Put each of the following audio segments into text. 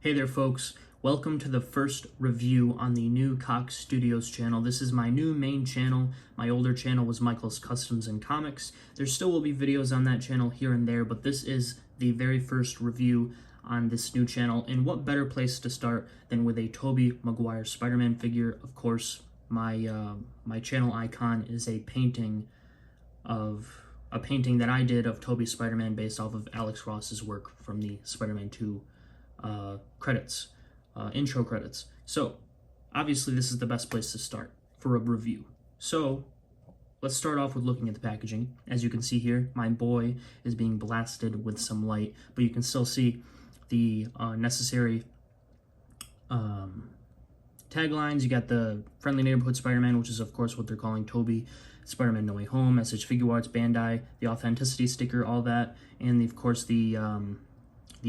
Hey there folks, welcome to the first review on the new Cox Studios channel. This is my new main channel. My older channel was Michael's Customs and Comics. There still will be videos on that channel here and there, but this is the very first review on this new channel. And what better place to start than with a Tobey Maguire Spider-Man figure? Of course, my channel icon is a painting that I did of Tobey Spider-Man based off of Alex Ross's work from the Spider-Man 2 intro credits. So obviously this is the best place to start for a review. So let's start off with looking at the packaging. As you can see here, my boy is being blasted with some light, but you can still see the necessary taglines. You got the Friendly Neighborhood Spider-Man, which is of course what they're calling Tobey, Spider-Man No Way Home, SH.Figuarts, Bandai, the authenticity sticker, all that, and of course the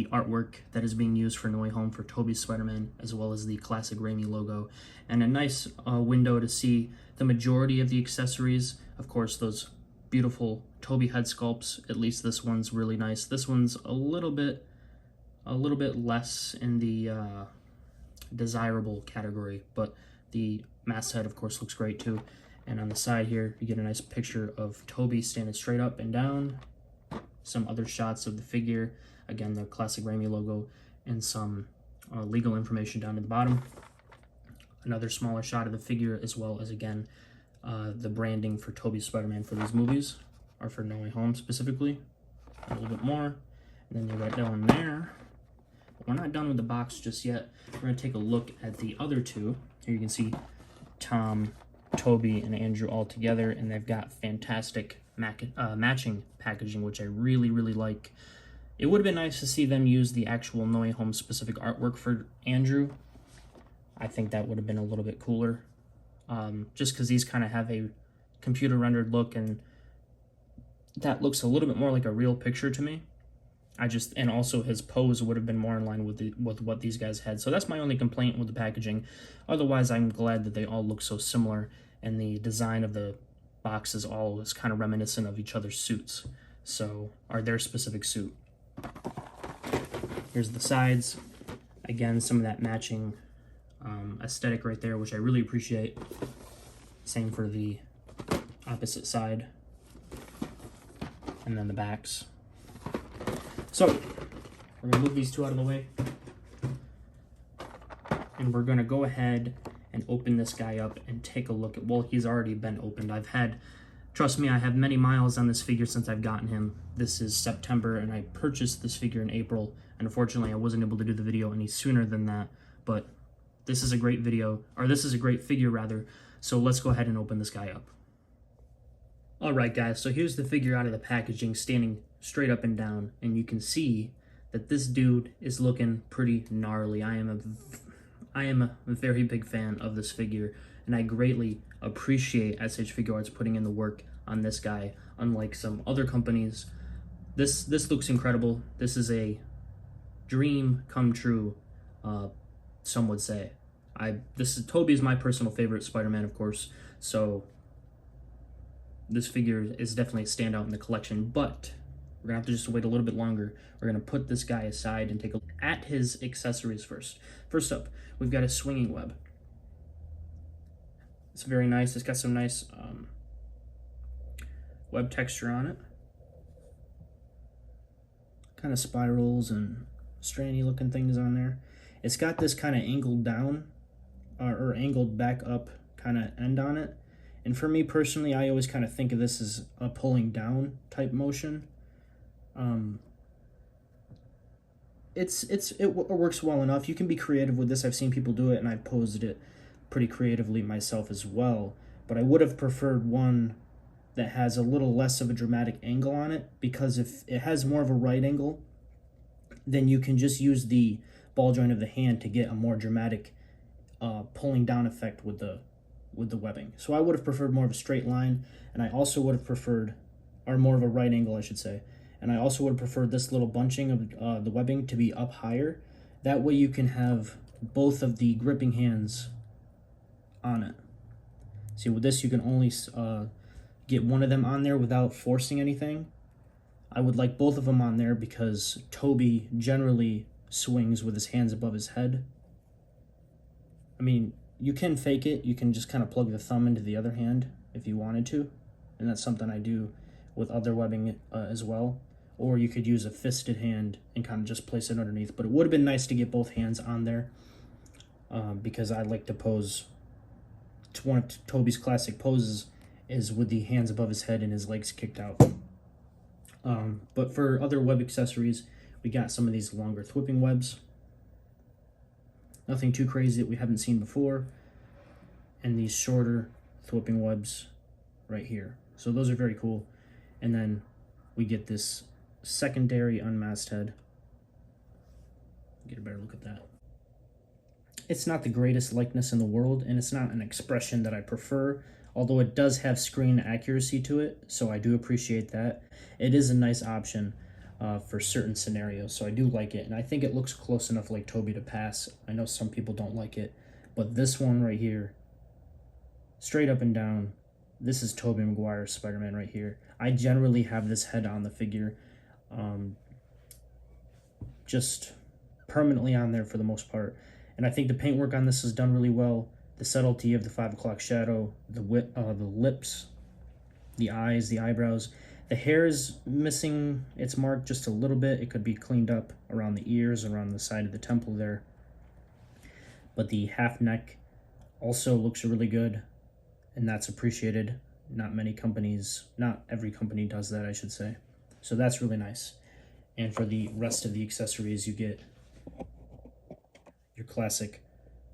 artwork that is being used for No Way Home for Tobey's Spider-Man, as well as the classic Raimi logo, and a nice window to see the majority of the accessories. Of course, those beautiful Tobey head sculpts. At least this one's really nice. This one's a little bit less in the desirable category, but the masthead, of course, looks great too. And on the side here, you get a nice picture of Tobey standing straight up and down. Some other shots of the figure. Again, the classic Raimi logo and some legal information down at the bottom. Another smaller shot of the figure, as well as, again, the branding for Tobey's Spider-Man for these movies, or for No Way Home specifically. A little bit more. And then you're right down there. But we're not done with the box just yet. We're going to take a look at the other two. Here you can see Tom, Tobey, and Andrew all together, and they've got fantastic matching packaging, which I really, really like. It would have been nice to see them use the actual No Way Home specific artwork for Andrew. I think that would have been a little bit cooler. Just because these kind of have a computer rendered look, and that looks a little bit more like a real picture to me. And also his pose would have been more in line with what these guys had. So that's my only complaint with the packaging. Otherwise, I'm glad that they all look so similar, and the design of the boxes all is kind of reminiscent of each other's suits. So, or their specific suit. Here's the sides. Again, some of that matching aesthetic right there, which I really appreciate. Same for the opposite side. And then the backs. So, we're going to move these two out of the way. And we're going to go ahead and open this guy up and take a look at, well, he's already been opened. Trust me, I have many miles on this figure since I've gotten him. This is September, and I purchased this figure in April, and unfortunately I wasn't able to do the video any sooner than that, but this is a great figure rather, so let's go ahead and open this guy up. Alright guys, so here's the figure out of the packaging, standing straight up and down, and you can see that this dude is looking pretty gnarly. I am a very big fan of this figure, and I greatly appreciate SH.Figuarts putting in the work on this guy. Unlike some other companies, this looks incredible. This is a dream come true, some would say. Tobey is my personal favorite Spider-Man, of course, so this figure is definitely a standout in the collection, but we're gonna have to just wait a little bit longer. We're gonna put this guy aside and take a look at his accessories first. First up, we've got a swinging web. It's very nice. It's got some nice web texture on it. Kind of spirals and strandy looking things on there. It's got this kind of angled down or angled back up kind of end on it. And for me personally, I always kind of think of this as a pulling down type motion. It works well enough. You can be creative with this. I've seen people do it, and I've posed it pretty creatively myself as well, but I would have preferred one that has a little less of a dramatic angle on it, because if it has more of a right angle, then you can just use the ball joint of the hand to get a more dramatic pulling down effect with the webbing. So I would have preferred more of a straight line, and I also would have preferred, or more of a right angle I should say, and I also would have preferred this little bunching of the webbing to be up higher. That way you can have both of the gripping hands on it. See, with this you can only get one of them on there without forcing anything. I would like both of them on there because Tobey generally swings with his hands above his head. I mean, you can fake it. You can just kind of plug the thumb into the other hand if you wanted to. And that's something I do with other webbing as well. Or you could use a fisted hand and kind of just place it underneath. But it would have been nice to get both hands on there because I like to pose. One of Tobey's classic poses is with the hands above his head and his legs kicked out. But for other web accessories, we got some of these longer thwipping webs. Nothing too crazy that we haven't seen before. And these shorter thwipping webs right here. So those are very cool. And then we get this secondary unmasked head. Get a better look at that. It's not the greatest likeness in the world, and it's not an expression that I prefer, although it does have screen accuracy to it, so I do appreciate that. It is a nice option for certain scenarios, so I do like it, and I think it looks close enough like Tobey to pass. I know some people don't like it, but this one right here, straight up and down, this is Tobey Maguire's Spider-Man right here. I generally have this head on the figure, just permanently on there for the most part. And I think the paintwork on this is done really well. The subtlety of the 5 o'clock shadow, the lips, the eyes, the eyebrows. The hair is missing its mark just a little bit. It could be cleaned up around the ears, around the side of the temple there. But the half neck also looks really good, and that's appreciated. Not every company does that, I should say. So that's really nice. And for the rest of the accessories, you get your classic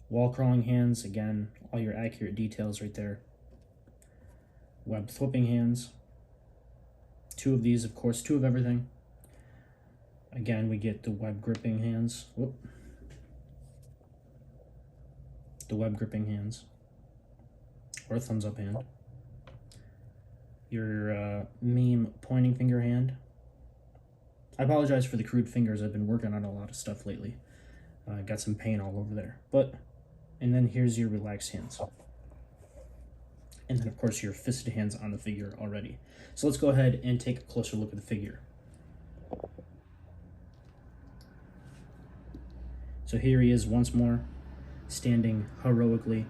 wall crawling hands. Again, all your accurate details right there. Web thwipping hands. 2 of these, of course, 2 of everything. Again, we get the web gripping hands. Whoop. The web gripping hands. Or a thumbs up hand. Your meme pointing finger hand. I apologize for the crude fingers. I've been working on a lot of stuff lately. Got some paint all over there. And then here's your relaxed hands. And then, of course, your fisted hands on the figure already. So let's go ahead and take a closer look at the figure. So here he is once more, standing heroically.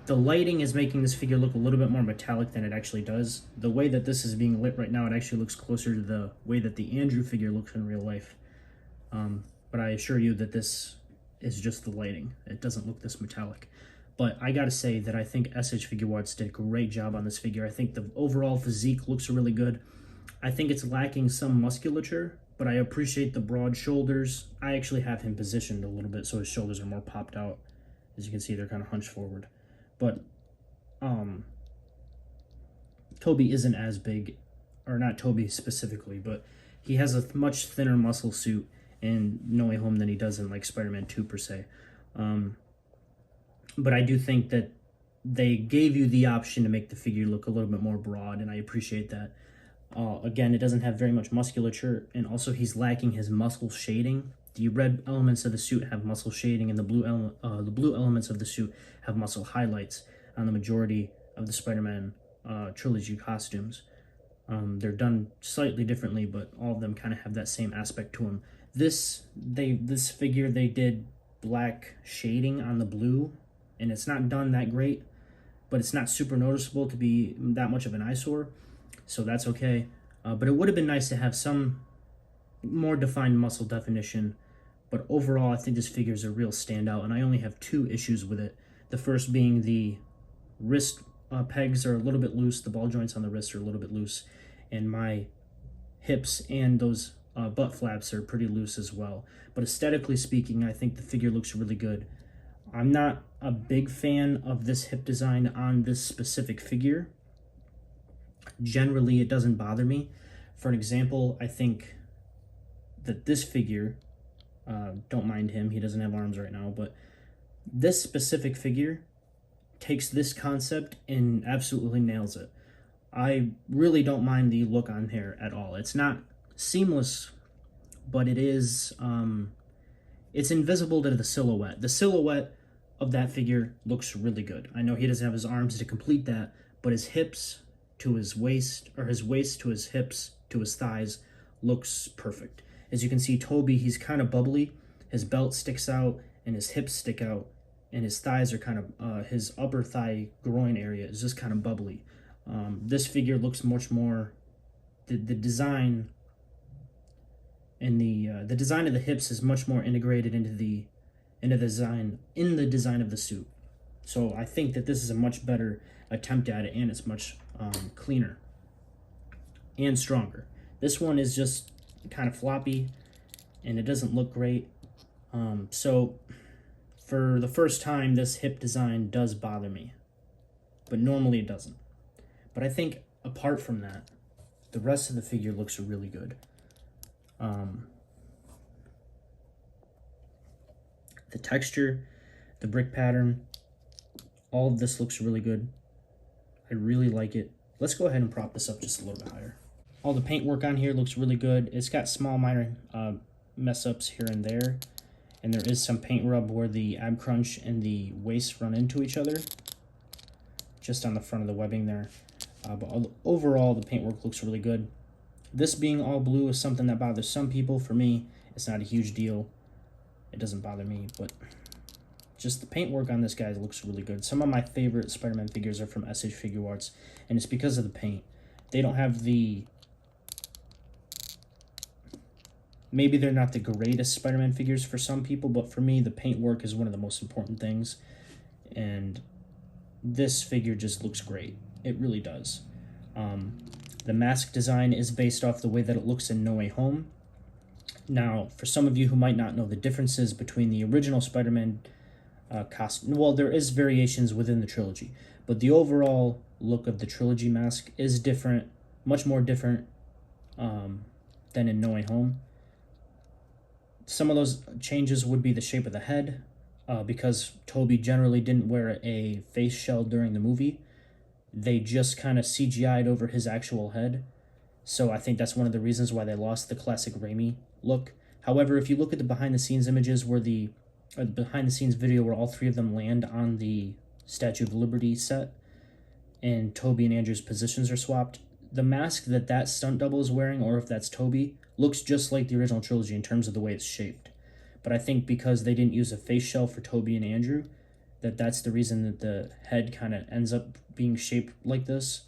The lighting is making this figure look a little bit more metallic than it actually does. The way that this is being lit right now, it actually looks closer to the way that the Andrew figure looks in real life. But I assure you that this is just the lighting. It doesn't look this metallic. But I gotta say that I think SH.Figuarts did a great job on this figure. I think the overall physique looks really good. I think it's lacking some musculature, but I appreciate the broad shoulders. I actually have him positioned a little bit so his shoulders are more popped out. As you can see, they're kind of hunched forward. But Tobey isn't as big, or not Tobey specifically, but he has a much thinner muscle suit in No Way Home than he does in like Spider-Man 2 per se. But I do think that they gave you the option to make the figure look a little bit more broad, and I appreciate that. Again, it doesn't have very much musculature, and also he's lacking his muscle shading. The red elements of the suit have muscle shading, and the blue elements of the suit have muscle highlights on the majority of the Spider-Man trilogy costumes. They're done slightly differently, but all of them kind of have that same aspect to them. This figure, they did black shading on the blue, and it's not done that great, but it's not super noticeable to be that much of an eyesore, so that's okay. But it would have been nice to have some more defined muscle definition, but overall I think this figure is a real standout, and I only have 2 issues with it. The first being the wrist pegs are a little bit loose, the ball joints on the wrist are a little bit loose, and my hips and those butt flaps are pretty loose as well. But aesthetically speaking, I think the figure looks really good. I'm not a big fan of this hip design on this specific figure. Generally, it doesn't bother me. For an example, I think that this figure, don't mind him, he doesn't have arms right now, but this specific figure takes this concept and absolutely nails it. I really don't mind the look on here at all. It's not seamless, but it is, it's invisible to the silhouette. The silhouette of that figure looks really good. I know he doesn't have his arms to complete that, but his hips to his waist, or his waist to his hips to his thighs looks perfect. As you can see, Tobey, he's kind of bubbly. His belt sticks out, and his hips stick out, and his thighs are kind of, his upper thigh groin area is just kind of bubbly. This figure looks much more, the design and the design of the hips is much more integrated into the design of the suit. So I think that this is a much better attempt at it, and it's much cleaner and stronger. This one is just kind of floppy, and it doesn't look great. So for the first time, this hip design does bother me, but normally it doesn't. But I think apart from that, the rest of the figure looks really good. The texture, the brick pattern, all of this looks really good. I really like it. Let's go ahead and prop this up just a little bit higher. All the paintwork on here looks really good. It's got small minor mess ups here and there. And there is some paint rub where the ab crunch and the waist run into each other. Just on the front of the webbing there. But overall, the paintwork looks really good. This being all blue is something that bothers some people. For me, it's not a huge deal. It doesn't bother me, but just the paintwork on this guy looks really good. Some of my favorite Spider-Man figures are from SH.Figuarts, and it's because of the paint. They don't have the... Maybe they're not the greatest Spider-Man figures for some people, but for me, the paintwork is one of the most important things. And this figure just looks great. It really does. The mask design is based off the way that it looks in No Way Home. Now, for some of you who might not know the differences between the original Spider-Man costume, well, there is variations within the trilogy, but the overall look of the trilogy mask is different, much more different than in No Way Home. Some of those changes would be the shape of the head, because Tobey generally didn't wear a face shell during the movie. They just kind of CGI'd over his actual head. So I think that's one of the reasons why they lost the classic Raimi look. However, if you look at the behind-the-scenes images where behind-the-scenes video where all three of them land on the Statue of Liberty set and Tobey and Andrew's positions are swapped, the mask that stunt double is wearing, or if that's Tobey, looks just like the original trilogy in terms of the way it's shaped. But I think because they didn't use a face shell for Tobey and Andrew, that's the reason that the head kind of ends up being shaped like this.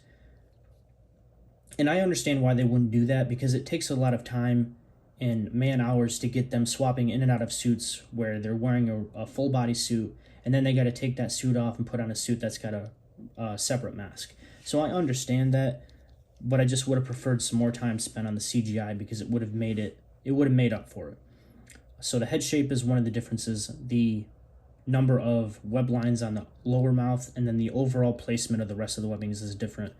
And I understand why they wouldn't do that, because it takes a lot of time and man-hours to get them swapping in and out of suits where they're wearing a full body suit, and then they got to take that suit off and put on a suit that's got a separate mask. So I understand that, but I just would have preferred some more time spent on the CGI, because it would have made up for it. So the head shape is one of the differences. The number of web lines on the lower mouth, and then the overall placement of the rest of the webbings is different.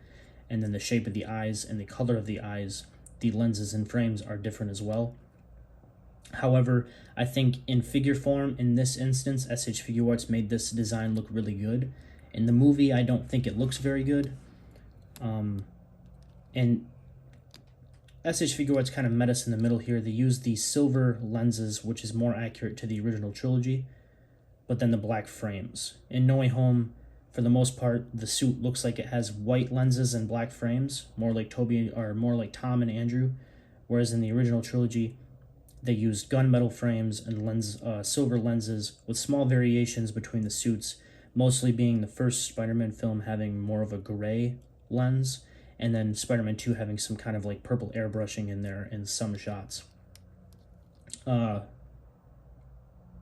And then the shape of the eyes and the color of the eyes, the lenses and frames are different as well. However, I think in figure form, in this instance, SH.Figuarts made this design look really good. In the movie, I don't think it looks very good. And SH.Figuarts kind of met us in the middle here. They used the silver lenses, which is more accurate to the original trilogy, but then the black frames. In No Way Home, for the most part, the suit looks like it has white lenses and black frames, more like Tom and Andrew, whereas in the original trilogy, they used gunmetal frames and silver lenses with small variations between the suits, mostly being the first Spider-Man film having more of a gray lens, and then Spider-Man 2 having some kind of like purple airbrushing in there in some shots. But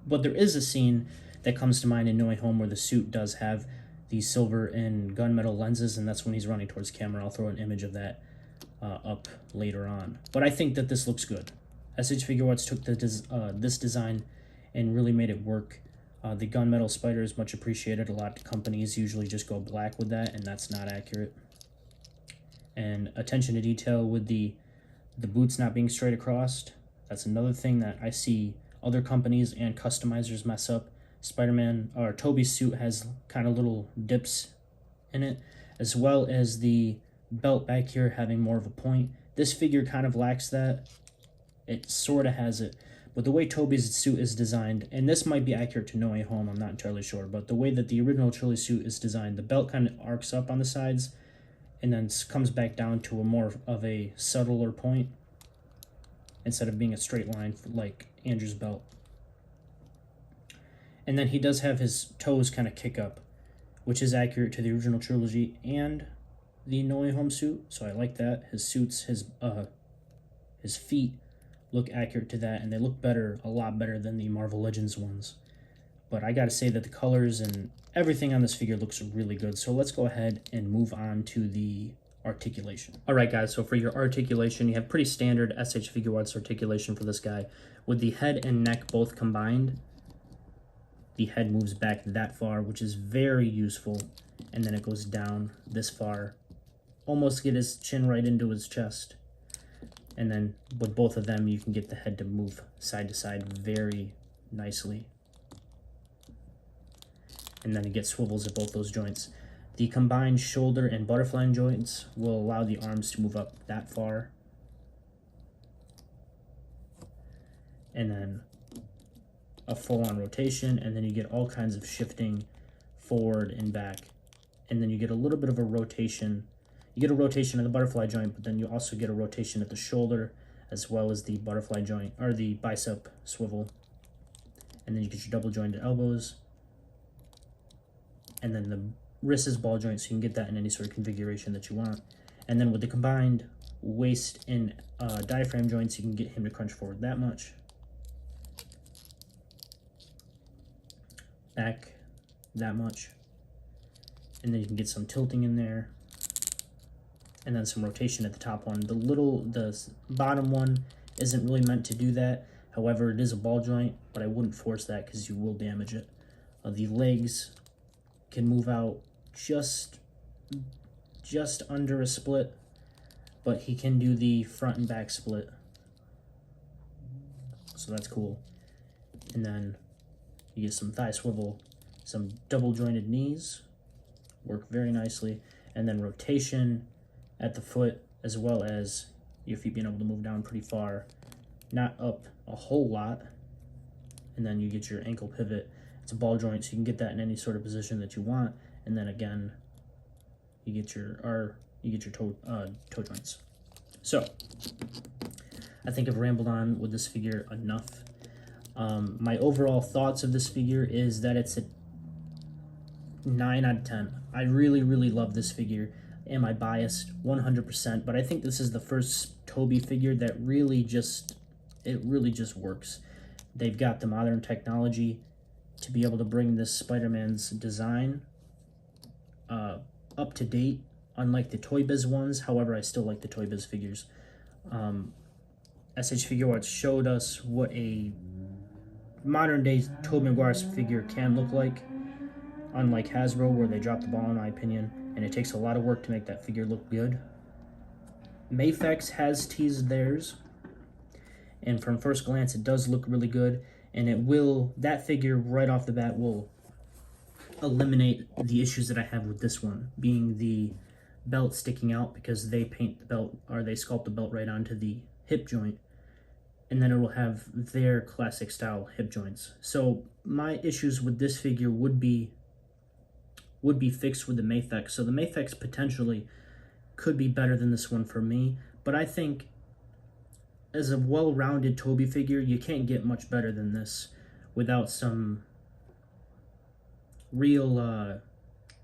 there is a scene that comes to mind in No Way Home where the suit does have the silver and gunmetal lenses, and that's when he's running towards camera. I'll throw an image of that up later on. But I think that this looks good. SH.Figuarts took this design and really made it work. The gunmetal spider is much appreciated. A lot of companies usually just go black with that, and that's not accurate. And attention to detail with the boots not being straight across. That's another thing that I see other companies and customizers mess up. Tobey's suit has kind of little dips in it, as well as the belt back here having more of a point. This figure kind of lacks that. It sort of has it, but the way Tobey's suit is designed, and this might be accurate to No Way Home, I'm not entirely sure, but the way that the original trilogy suit is designed, the belt kind of arcs up on the sides and then comes back down to a more of a subtler point. instead of being a straight line like Andrew's belt. And then he does have his toes kind of kick up, which is accurate to the original trilogy and the No Way Home suit, so I like that. His suits, his feet look accurate to that, and they look better, a lot better than the Marvel Legends ones. But I gotta say that the colors and everything on this figure looks really good. So let's go ahead and move on to the articulation. All right, guys, so for your articulation, you have pretty standard SH.Figuarts articulation for this guy. With the head and neck both combined, the head moves back that far, which is very useful, and then it goes down this far, almost get his chin right into his chest. And then with both of them, you can get the head to move side to side very nicely. And then it gets swivels at both those joints. The combined shoulder and butterfly joints will allow the arms to move up that far. And then a full-on rotation, and then you get all kinds of shifting forward and back. And then you get a little bit of a rotation. You get a rotation of the butterfly joint, but then you also get a rotation at the shoulder as well as the butterfly joint, or the bicep swivel. And then you get your double jointed elbows. And then the wrist is ball joint, so you can get that in any sort of configuration that you want. And then with the combined waist and diaphragm joints, you can get him to crunch forward that much. Back that much. And then you can get some tilting in there. And then some rotation at the top one. The bottom one isn't really meant to do that. However, it is a ball joint, but I wouldn't force that because you will damage it. The legs can move out just under a split, but he can do the front and back split. So that's cool. And then you get some thigh swivel, some double jointed knees, work very nicely, and then rotation at the foot, as well as your feet being able to move down pretty far, not up a whole lot. And then you get your ankle pivot. It's a ball joint, so you can get that in any sort of position that you want. And then again, you get your toe joints. So I think I've rambled on with this figure enough. My overall thoughts of this figure is that it's a 9 out of 10. I really, really love this figure. Am I biased? 100%. But I think this is the first Tobey figure that really just works. They've got the modern technology to be able to bring this Spider-Man's design up to date, unlike the Toy Biz ones. However, I still like the Toy Biz figures. SH.Figuarts showed us what a modern-day Tobey Maguire's figure can look like, unlike Hasbro, where they dropped the ball, in my opinion, and it takes a lot of work to make that figure look good. Mafex has teased theirs, and from first glance, it does look really good, and that figure right off the bat will eliminate the issues that I have with this one, being the belt sticking out, because they paint the belt, or they sculpt the belt right onto the hip joint, and then it will have their classic style hip joints. So my issues with this figure would be fixed with the Mafex. So the Mafex potentially could be better than this one for me, but I think as a well-rounded Tobey figure, you can't get much better than this without some real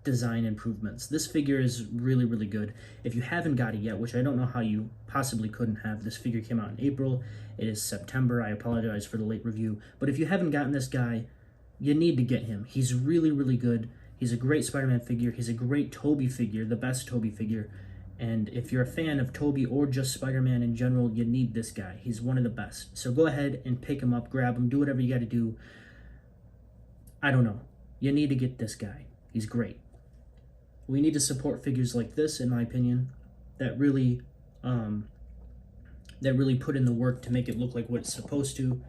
design improvements. This figure is really, really good. If you haven't got it yet, which I don't know how you possibly couldn't have, this figure came out in April. It is September. I apologize for the late review. But if you haven't gotten this guy, you need to get him. He's really, really good. He's a great Spider-Man figure. He's a great Tobey figure, the best Tobey figure. And if you're a fan of Tobey or just Spider-Man in general, you need this guy. He's one of the best. So go ahead and pick him up, grab him, do whatever you got to do. I don't know. You need to get this guy. He's great. We need to support figures like this, in my opinion, that really put in the work to make it look like what it's supposed to.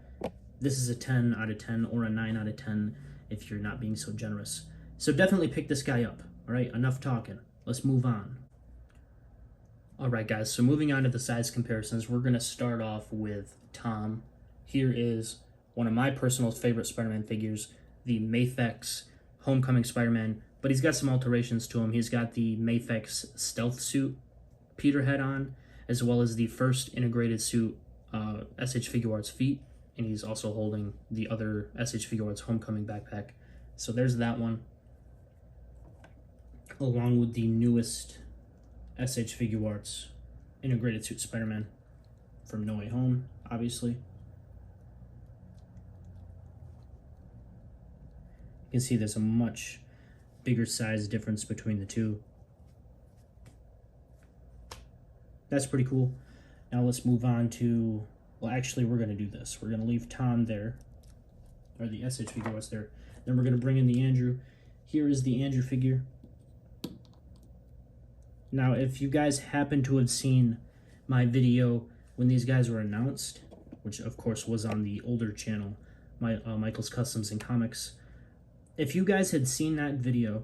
This is a 10 out of 10 or a 9 out of 10 if you're not being so generous. So definitely pick this guy up. All right, enough talking. Let's move on. All right, guys, so moving on to the size comparisons, we're going to start off with Tom. Here is one of my personal favorite Spider-Man figures, the Mafex Homecoming Spider-Man, but he's got some alterations to him. He's got the Mafex stealth suit Peter had on, as well as the first integrated suit SH.Figuarts feet, and he's also holding the other SH.Figuarts Homecoming backpack. So there's that one, along with the newest SH.Figuarts integrated suit Spider-Man from No Way Home, obviously. You can see there's a much bigger size difference between the two. That's pretty cool. Now let's move on to, well, actually we're going to do this. We're going to leave Tom there, or the SH.Figuarts there. Then we're going to bring in the Andrew. Here is the Andrew figure. Now, if you guys happen to have seen my video when these guys were announced, which of course was on the older channel, Michael's Customs and Comics, if you guys had seen that video,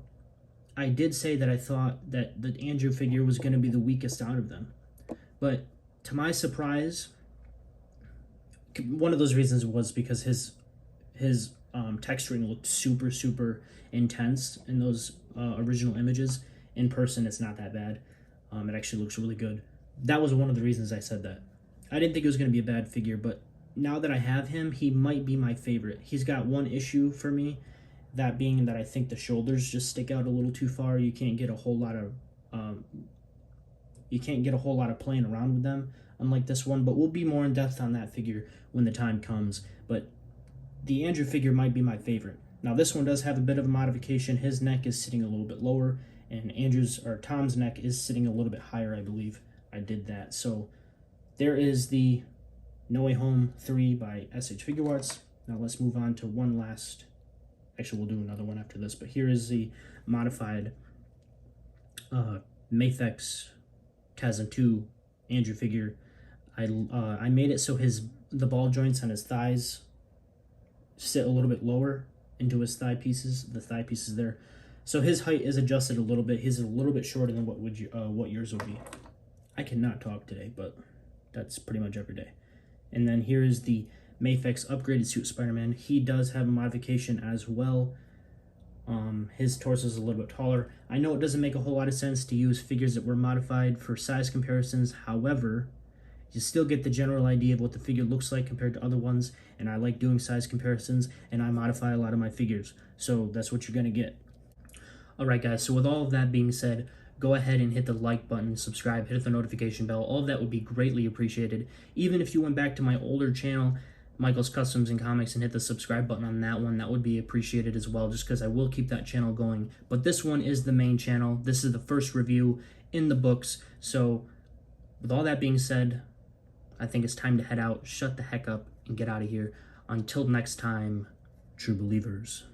I did say that I thought that the Andrew figure was going to be the weakest out of them. But to my surprise, one of those reasons was because his texturing looked super intense in those original images. In person, it's not that bad. It actually looks really good. That was one of the reasons I said that. I didn't think it was going to be a bad figure, but now that I have him, he might be my favorite. He's got one issue for me, that being that I think the shoulders just stick out a little too far. You can't get a whole lot of playing around with them, unlike this one. But we'll be more in depth on that figure when the time comes. But the Andrew figure might be my favorite. Now this one does have a bit of a modification. His neck is sitting a little bit lower, and Tom's neck is sitting a little bit higher, I believe. I did that. So there is the No Way Home 3 by SH.Figuarts. Now let's move on to one last. Actually, we'll do another one after this, but here is the modified Mafex Kazan 2 Andrew figure. I made it so the ball joints on his thighs sit a little bit lower into his thigh pieces, the thigh pieces there. So his height is adjusted a little bit. He's a little bit shorter than what yours would be. I cannot talk today, but that's pretty much every day. And then here is the Mafex upgraded suit Spider-Man. He does have a modification as well. His torso is a little bit taller. I know it doesn't make a whole lot of sense to use figures that were modified for size comparisons. However, you still get the general idea of what the figure looks like compared to other ones. And I like doing size comparisons, and I modify a lot of my figures. So that's what you're going to get. Alright guys, so with all of that being said, go ahead and hit the like button, subscribe, hit the notification bell. All of that would be greatly appreciated. Even if you went back to my older channel, Michael's Customs and Comics, and hit the subscribe button on that one, that would be appreciated as well, just because I will keep that channel going. But this one is the main channel. This is the first review in the books. So with all that being said, I think it's time to head out, shut the heck up, and get out of here. Until next time, true believers.